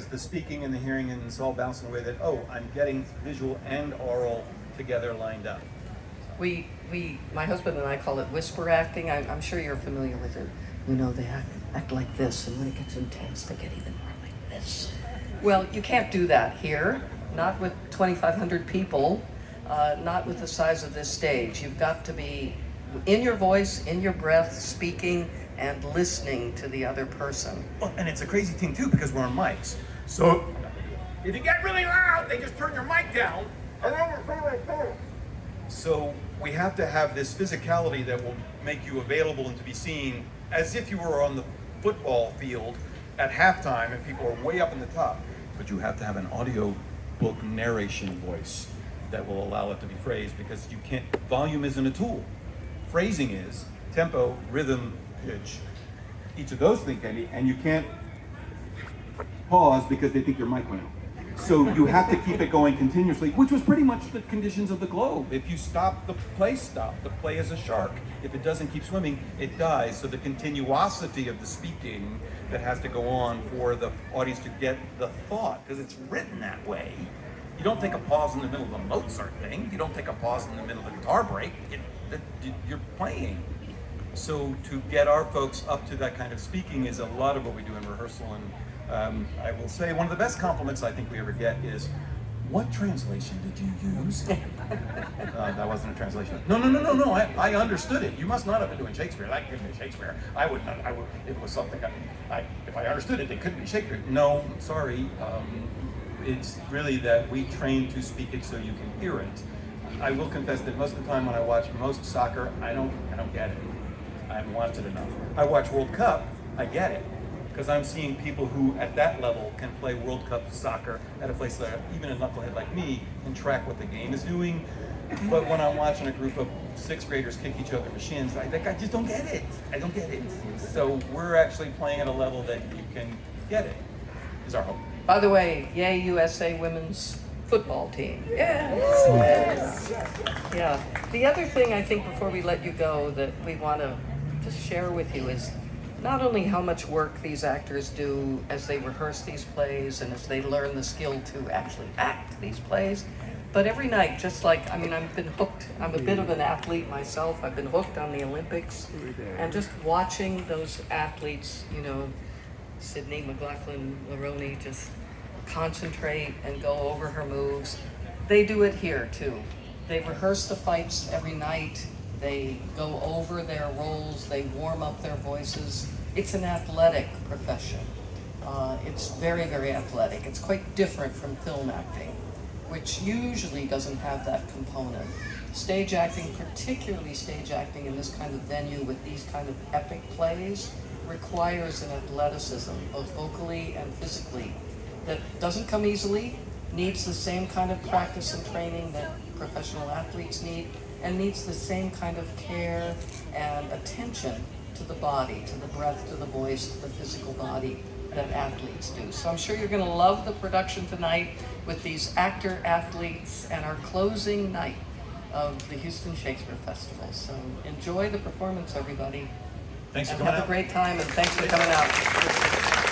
because the speaking and the hearing and it's all bouncing away that, oh, I'm getting visual and oral together lined up. My husband and I call it whisper acting. I'm sure you're familiar with it. You know, they act like this, and when it gets intense, they get even more like this. Well, you can't do that here, not with 2,500 people, not with the size of this stage. You've got to be in your voice, in your breath, speaking and listening to the other person. Well, and it's a crazy thing too because we're on mics. So if you get really loud, they just turn your mic down. So we have to have this physicality that will make you available and to be seen as if you were on the football field at halftime and people are way up in the top. But you have to have an audio book narration voice that will allow it to be phrased because you can't, volume isn't a tool. Phrasing is tempo, rhythm, pitch. Each of those things can be, and you can't pause because they think your mic went out. So you have to keep it going continuously, which was pretty much the conditions of the globe. If you stop, the play stopped. The play is a shark. If it doesn't keep swimming, it dies. So the continuosity of the speaking that has to go on for the audience to get the thought, because it's written that way. You don't take a pause in the middle of a Mozart thing. You don't take a pause in the middle of a guitar break. You're playing. So to get our folks up to that kind of speaking is a lot of what we do in rehearsal. And I will say one of the best compliments I think we ever get is, what translation did you use? That wasn't a translation. No, I understood it. You must not have been doing Shakespeare. That couldn't be Shakespeare. I would, if it was something, if I understood it, it couldn't be Shakespeare. No, sorry. It's really that we train to speak it so you can hear it. I will confess that most of the time when I watch most soccer, I don't get it. I haven't watched it enough. I watch World Cup, I get it. Because I'm seeing people who at that level can play World Cup soccer at a place that even a knucklehead like me can track what the game is doing. But when I'm watching a group of sixth graders kick each other in the shins, I just don't get it. I don't get it. So we're actually playing at a level that you can get it, is our hope. By the way, yay USA women's football team. Yes. Yeah. The other thing I think before we let you go that we want to just share with you is not only how much work these actors do as they rehearse these plays and as they learn the skill to actually act these plays, but every night, just like, I've been hooked. I'm a bit of an athlete myself. I've been hooked on the Olympics. And just watching those athletes, Sydney McLaughlin-Leroney just concentrate and go over her moves. They do it here too. They rehearse the fights every night. They go over their roles. They warm up their voices. It's an athletic profession. It's very, very athletic. It's quite different from film acting, which usually doesn't have that component. Stage acting, particularly stage acting in this kind of venue with these kind of epic plays, requires an athleticism, both vocally and physically, that doesn't come easily, needs the same kind of practice and training that professional athletes need, and needs the same kind of care and attention to the body, to the breath, to the voice, to the physical body that athletes do. So I'm sure you're going to love the production tonight with these actor-athletes and our closing night of the Houston Shakespeare Festival. So enjoy the performance, everybody. Thanks for and coming have out. a great time, and thanks for coming out.